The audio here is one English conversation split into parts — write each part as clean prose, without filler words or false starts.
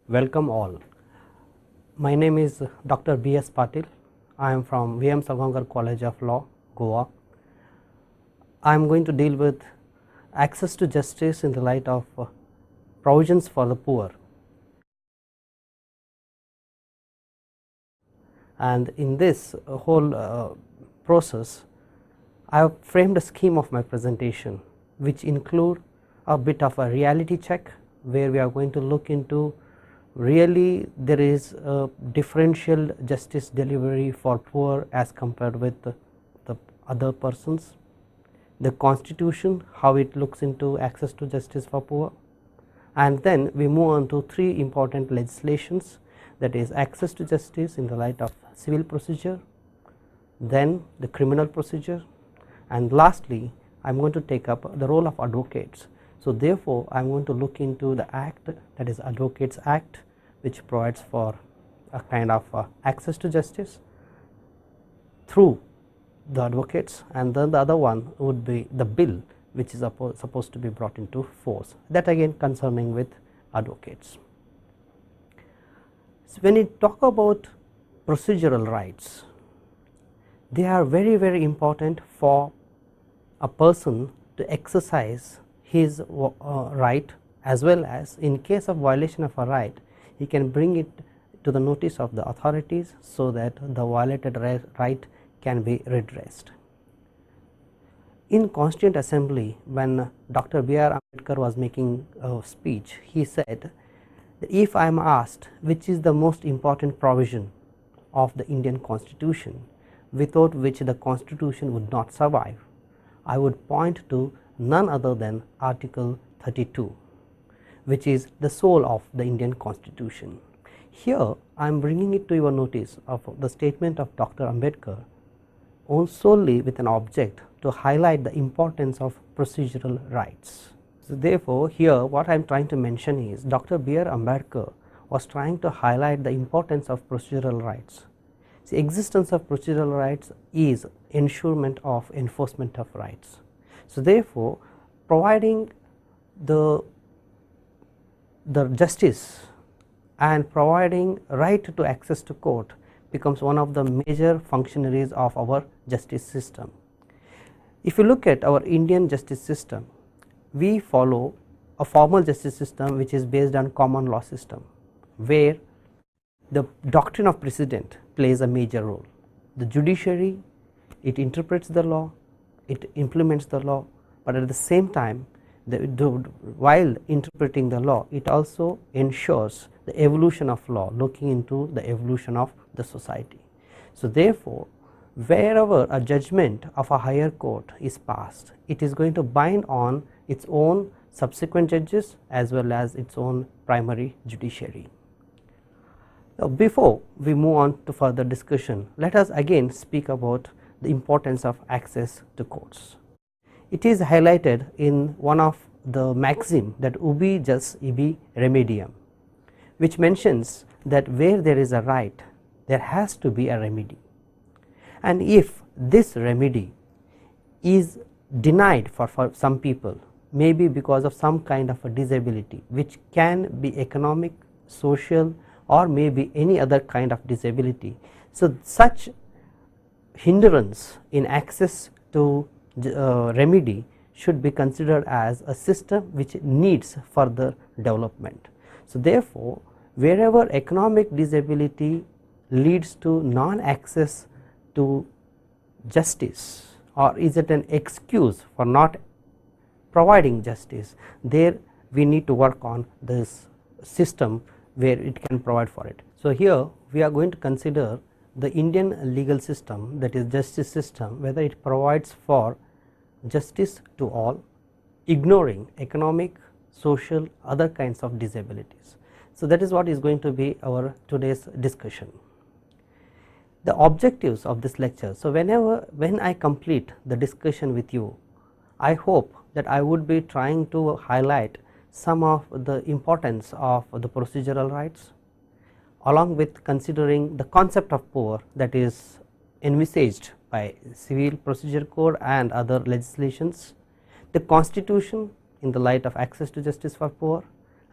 Welcome all. My name is Dr. B.S. Patil. I am from V.M. Sagongar College of Law, Goa. I am going to deal with access to justice in the light of provisions for the poor. And in this whole process, I have framed a scheme of my presentation which include a bit of a reality check, where we are going to look into really there is a differential justice delivery for poor as compared with the other persons, the constitution, how it looks into access to justice for poor, and then we move on to three important legislations, that is access to justice in the light of civil procedure, then the criminal procedure, and lastly I am going to take up the role of advocates. So therefore I am going to look into the act, that is Advocates Act, which provides for a kind of access to justice through the advocates, and then the other one would be the bill which is supposed to be brought into force, that again concerning with advocates. So when we talk about procedural rights, they are very important for a person to exercise his right, as well as in case of violation of a right he can bring it to the notice of the authorities so that the violated right can be redressed. In Constituent Assembly, when Dr. B.R. Ambedkar was making a speech, he said that if I am asked which is the most important provision of the Indian Constitution without which the Constitution would not survive, I would point to none other than Article 32, which is the soul of the Indian Constitution. Here I am bringing it to your notice of the statement of Dr. Ambedkar solely with an object to highlight the importance of procedural rights. So therefore here what I am trying to mention is Dr. B.R. Ambedkar was trying to highlight the importance of procedural rights. The existence of procedural rights is ensurement of enforcement of rights. So therefore providing the justice and providing right to access to court becomes one of the major functionaries of our justice system. If you look at our Indian justice system, we follow a formal justice system which is based on common law system, where the doctrine of precedent plays a major role. The judiciary, it interprets the law, it implements the law, but at the same time while interpreting the law it also ensures the evolution of law, looking into the evolution of the society. So therefore wherever a judgment of a higher court is passed, it is going to bind on its own subsequent judges as well as its own primary judiciary. Now before we move on to further discussion, let us again speak about the importance of access to courts. It is highlighted in one of the maxim that ubi jus ibi remedium, which mentions that where there is a right there has to be a remedy, and if this remedy is denied for some people, maybe because of some kind of a disability which can be economic, social, or maybe any other kind of disability, so such hindrance in access to remedy should be considered as a system which needs further development. So therefore wherever economic disability leads to non-access to justice, or is it an excuse for not providing justice, there we need to work on this system where it can provide for it. So here we are going to consider the Indian legal system, that is justice system, whether it provides for justice to all, ignoring economic, social, other kinds of disabilities. So that is what is going to be our today's discussion. The objectives of this lecture, so when I complete the discussion with you, I hope that I would be trying to highlight some of the importance of the procedural rights, along with considering the concept of poor that is envisaged by Civil Procedure Code and other legislations, the Constitution in the light of access to justice for poor,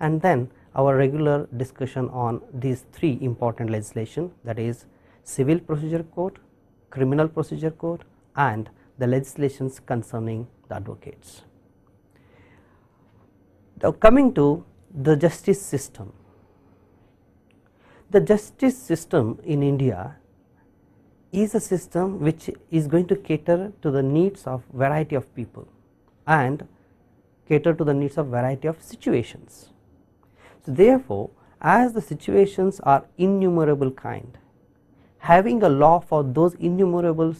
and then our regular discussion on these three important legislation, that is Civil Procedure Code, Criminal Procedure Code, and the legislations concerning the advocates. Now coming to the justice system. The justice system in India is a system which is going to cater to the needs of variety of people and cater to the needs of variety of situations. So therefore, as the situations are innumerable kind, having a law for those innumerable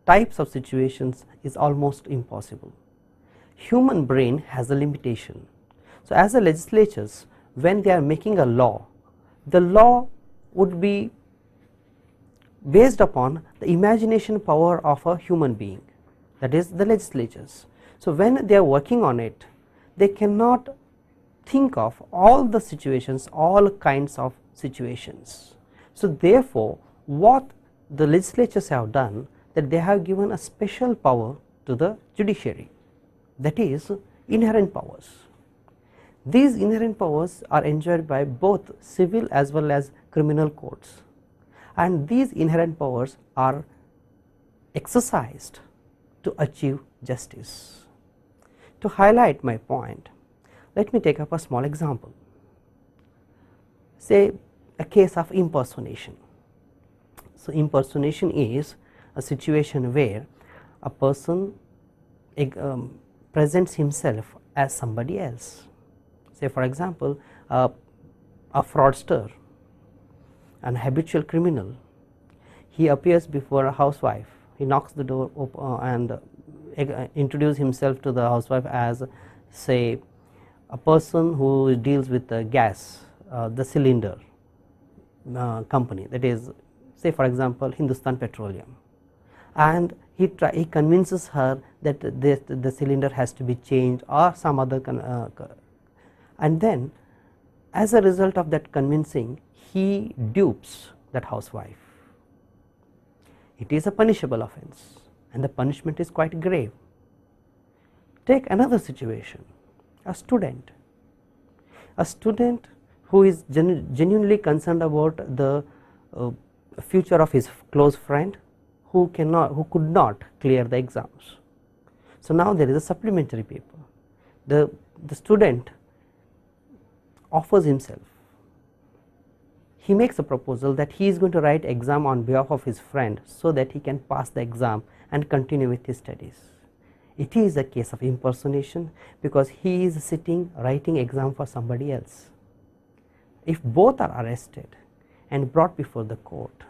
types of situations is almost impossible. Human brain has a limitation. So as the legislatures, when they are making a law, the law would be based upon the imagination power of a human being, that is the legislatures. So when they are working on it, they cannot think of all the situations, all kinds of situations. So therefore, what the legislatures have done, that they have given a special power to the judiciary, that is inherent powers. These inherent powers are enjoyed by both civil as well as criminal courts, and these inherent powers are exercised to achieve justice. To highlight my point, let me take up a small example. Say a case of impersonation. So impersonation is a situation where a person presents himself as somebody else. Say for example, a fraudster, an habitual criminal, he appears before a housewife, he knocks the door and introduces himself to the housewife as, say, a person who deals with the gas, the cylinder company, that is, say for example Hindustan Petroleum, and he convinces her that the cylinder has to be changed or some other and then as a result of that convincing, he dupes that housewife. It is a punishable offense and the punishment is quite grave. Take another situation, a student who is genuinely concerned about the future of his close friend who could not clear the exams. So now there is a supplementary paper. The student offers himself. He makes a proposal that he is going to write exam on behalf of his friend so that he can pass the exam and continue with his studies. It is a case of impersonation because he is sitting writing exam for somebody else. If both are arrested and brought before the court,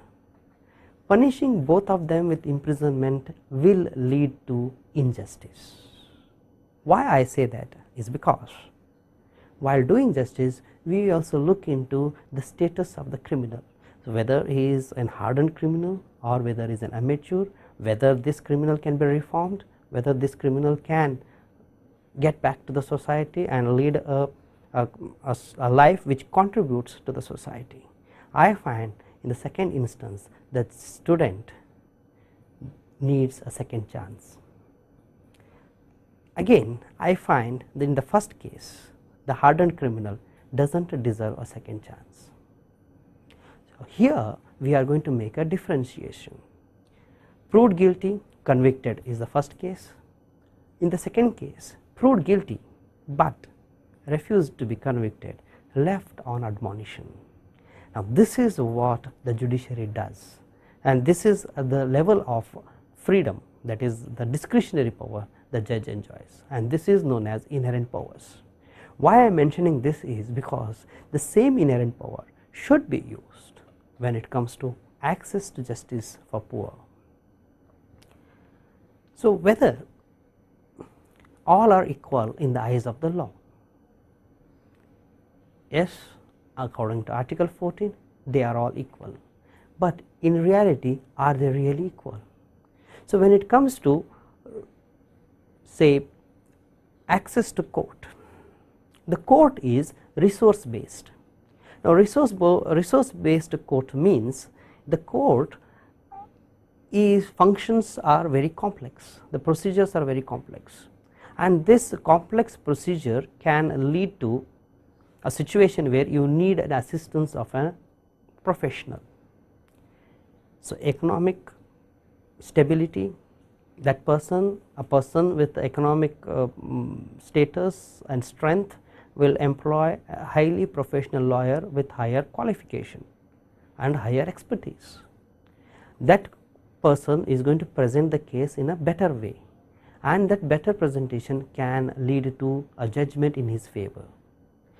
punishing both of them with imprisonment will lead to injustice. Why I say that is because while doing justice, we also look into the status of the criminal. So whether he is an hardened criminal or whether he is an amateur, whether this criminal can be reformed, whether this criminal can get back to the society and lead a life which contributes to the society. I find in the second instance that student needs a second chance. Again, I find that in the first case, the hardened criminal does not deserve a second chance. So here we are going to make a differentiation. Proved guilty, convicted is the first case. In the second case, proved guilty but refused to be convicted, left on admonition. Now this is what the judiciary does, and this is the level of freedom, that is the discretionary power the judge enjoys, and this is known as inherent powers. Why I am mentioning this is because the same inherent power should be used when it comes to access to justice for poor. So whether all are equal in the eyes of the law? Yes, according to Article 14 they are all equal, but in reality are they really equal? So when it comes to say access to court, the court is resource based. Now resource based court means the court functions are very complex, the procedures are very complex, and this complex procedure can lead to a situation where you need an assistance of a professional. So, economic stability, that person, a person with economic status and strength will employ a highly professional lawyer with higher qualification and higher expertise. That person is going to present the case in a better way, and that better presentation can lead to a judgment in his favor.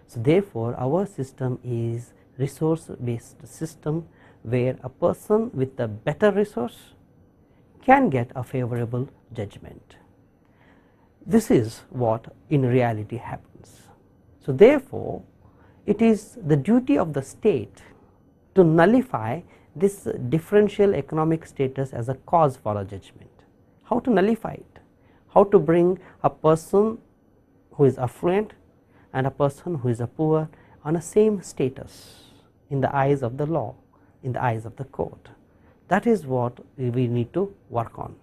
So, therefore, our system is resource based system where a person with a better resource can get a favorable judgment. This is what in reality happens. So, therefore, it is the duty of the state to nullify this differential economic status as a cause for a judgment. How to nullify it? How to bring a person who is affluent and a person who is a poor on a same status in the eyes of the law, in the eyes of the court. That is what we need to work on.